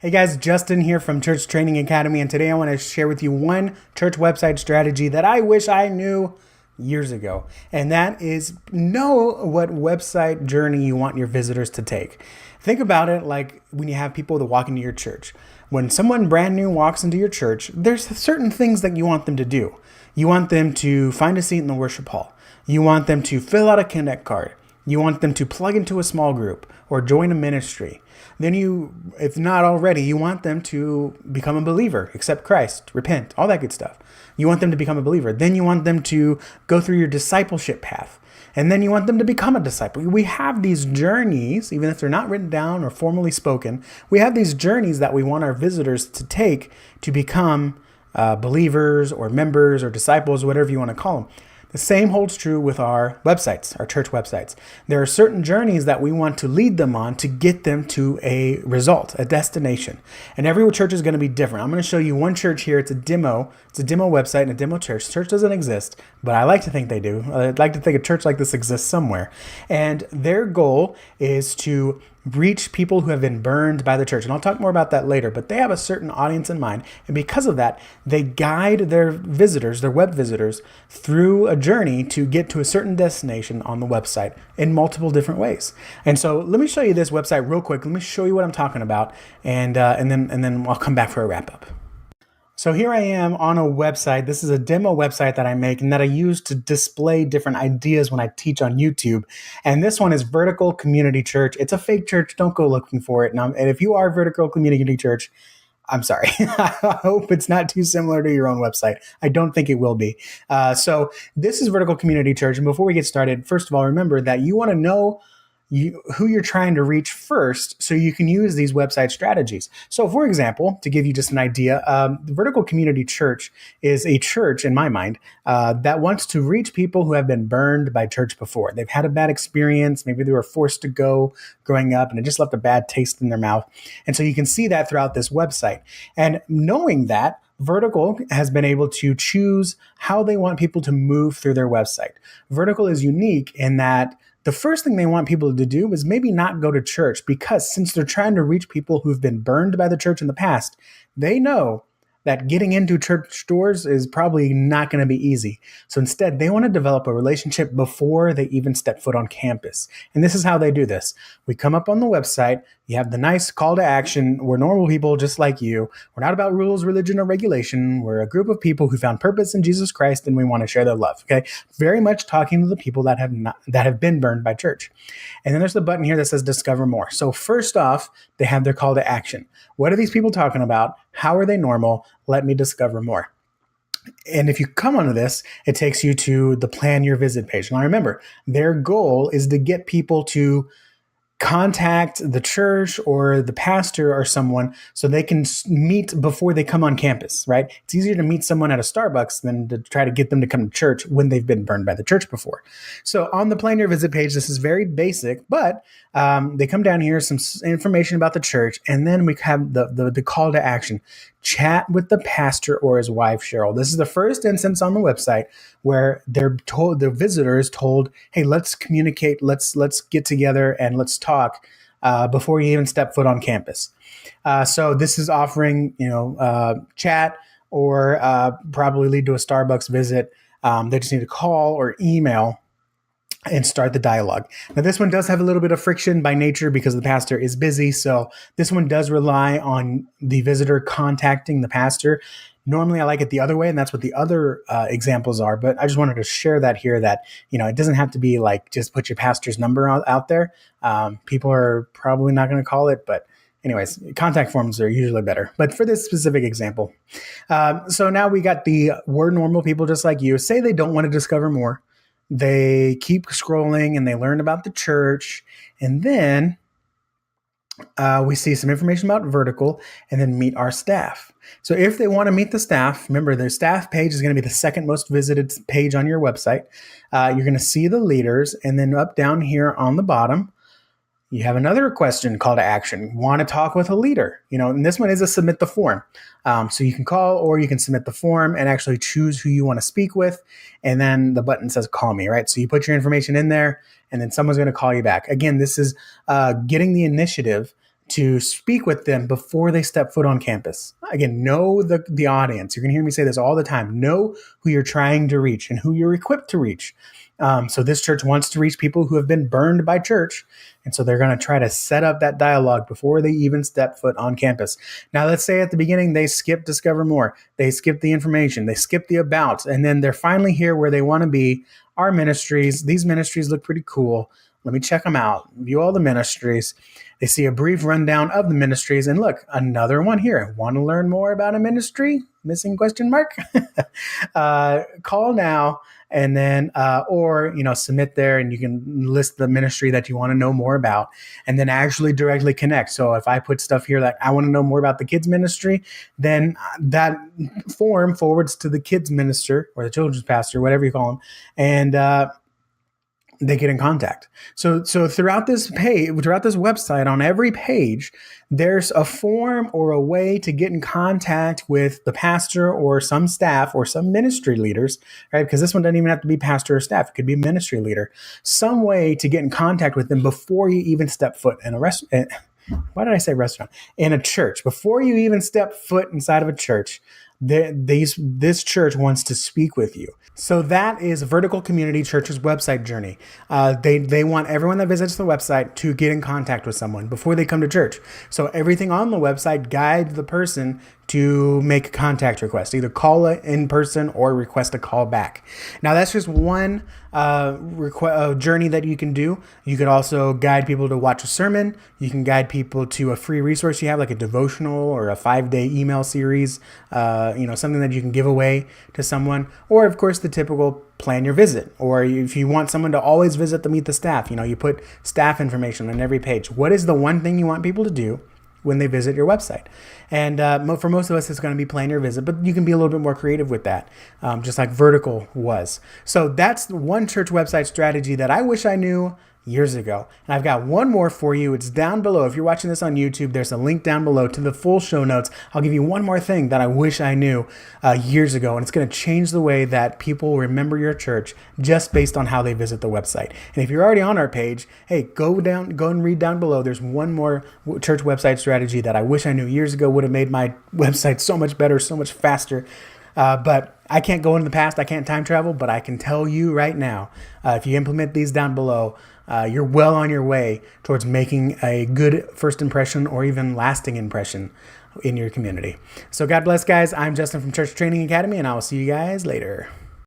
Hey guys, Justin here from Church Training Academy, and today I want to share with you one church website strategy that I wish I knew years ago. And that is know what website journey you want your visitors to take. Think about it like when you have people that walk into your church. When someone brand new walks into your church, there's certain things that you want them to do. You want them to find a seat in the worship hall. You want them to fill out a connect card. You want them to plug into a small group or join a ministry. Then if not already, you want them to become a believer, accept Christ, repent, all that good stuff. You want them to become a believer. Then you want them to go through your discipleship path. And then you want them to become a disciple. We have these journeys, even if they're not written down or formally spoken, we have these journeys that we want our visitors to take to become believers or members or disciples, whatever you want to call them. The same holds true with our websites, our church websites. There are certain journeys that we want to lead them on to get them to a result, a destination. And every church is going to be different. I'm going to show you one church here. It's a demo. It's a demo website and a demo church. Church doesn't exist, but I like to think they do. I'd like to think a church like this exists somewhere. And their goal is to reach people who have been burned by the church. And I'll talk more about that later, but they have a certain audience in mind. And because of that, they guide their visitors, their web visitors, through a journey to get to a certain destination on the website in multiple different ways. And so let me show you this website real quick. Let me show you what I'm talking about. And then I'll come back for a wrap up. So here I am on a website. This is a demo website that I make and that I use to display different ideas when I teach on YouTube. And this one is Vertical Community Church. It's a fake church. Don't go looking for it. And if you are Vertical Community Church, I'm sorry. I hope it's not too similar to your own website. I don't think it will be. So this is Vertical Community Church. And before we get started, first of all, remember that you want to know who you're trying to reach first so you can use these website strategies. So for example, to give you just an idea, the Vertical Community Church is a church, in my mind, that wants to reach people who have been burned by church before. They've had a bad experience. Maybe they were forced to go growing up and it just left a bad taste in their mouth. And so you can see that throughout this website. And knowing that, Vertical has been able to choose how they want people to move through their website. Vertical is unique in that the first thing they want people to do is maybe not go to church, because since they're trying to reach people who've been burned by the church in the past, they know that getting into church doors is probably not going to be easy. So instead, they want to develop a relationship before they even step foot on campus. And this is how they do this. We come up on the website. You have the nice call to action. We're normal people just like you. We're not about rules, religion, or regulation. We're a group of people who found purpose in Jesus Christ, and we want to share their love. Okay, very much talking to the people that have been burned by church. And then there's the button here that says Discover More. So first off, they have their call to action. What are these people talking about? How are they normal? Let me discover more. And if you come onto this, it takes you to the Plan Your Visit page. Now remember, their goal is to get people to contact the church or the pastor or someone so they can meet before they come on campus, right? It's easier to meet someone at a Starbucks than to try to get them to come to church when they've been burned by the church before. So on the Plan Your Visit page, this is very basic, but they come down here, some information about the church, and then we have the call to action. Chat with the pastor or his wife, Cheryl. This is the first instance on the website where the visitor is told, hey, let's communicate, let's get together and let's talk before you even step foot on campus. So this is offering, chat or probably lead to a Starbucks visit. They just need to call or email and start the dialogue. Now, this one does have a little bit of friction by nature because the pastor is busy. So this one does rely on the visitor contacting the pastor. Normally, I like it the other way, and that's what the other examples are. But I just wanted to share that here that, it doesn't have to be like just put your pastor's number out there. People are probably not going to call it, but anyways, contact forms are usually better. But for this specific example, so now we got we're normal people just like you. Say they don't want to discover more. They keep scrolling and they learn about the church. And then we see some information about Vertical and then meet our staff. So if they want to meet the staff, remember their staff page is going to be the second most visited page on your website. You're going to see the leaders, and then up down here on the bottom, you have another question, call to action. Want to talk with a leader, and this one is a submit the form. So you can call or you can submit the form and actually choose who you want to speak with. And then the button says call me, right? So you put your information in there and then someone's going to call you back. Again, this is getting the initiative to speak with them before they step foot on campus. Again, know the audience. You're going to hear me say this all the time. Know who you're trying to reach and who you're equipped to reach. So this church wants to reach people who have been burned by church. And so they're going to try to set up that dialogue before they even step foot on campus. Now, let's say at the beginning, they skip Discover More. They skip the information. They skip the about. And then they're finally here where they want to be. Our ministries. These ministries look pretty cool. Let me check them out. View all the ministries. They see a brief rundown of the ministries. And look, another one here. Want to learn more about a ministry? Missing question mark? Call now. And then, or, submit there and you can list the ministry that you want to know more about and then actually directly connect. So if I put stuff here that I want to know more about the kids ministry, then that form forwards to the kids minister or the children's pastor, whatever you call them. And, they get in contact. So throughout this website, on every page, there's a form or a way to get in contact with the pastor or some staff or some ministry leaders, right? Because this one doesn't even have to be pastor or staff. It could be a ministry leader. Some way to get in contact with them before you even step foot in a restaurant. Why did I say restaurant? In a church. Before you even step foot inside of a church, this church wants to speak with you. So that is Vertical Community Church's website journey. They want everyone that visits the website to get in contact with someone before they come to church. So everything on the website guides the person to make a contact request, either call in person or request a call back. Now that's just one journey that you can do. You could also guide people to watch a sermon. You can guide people to a free resource you have, like a devotional or a 5-day email series, something that you can give away to someone. Or of course, the typical plan your visit. Or if you want someone to always visit to meet the staff, you put staff information on every page. What is the one thing you want people to do when they visit your website? And for most of us, it's going to be plan your visit, but you can be a little bit more creative with that, just like Vertical was. So that's one church website strategy that I wish I knew years ago. And I've got one more for you. It's down below. If you're watching this on YouTube, there's a link down below to the full show notes. I'll give you one more thing that I wish I knew years ago, and it's going to change the way that people remember your church just based on how they visit the website. And if you're already on our page, hey, go and read down below. There's one more church website strategy that I wish I knew years ago. Would have made my website so much better, so much faster. But I can't go into the past. I can't time travel, but I can tell you right now, if you implement these down below, you're well on your way towards making a good first impression or even lasting impression in your community. So God bless, guys. I'm Justin from Church Training Academy, and I will see you guys later.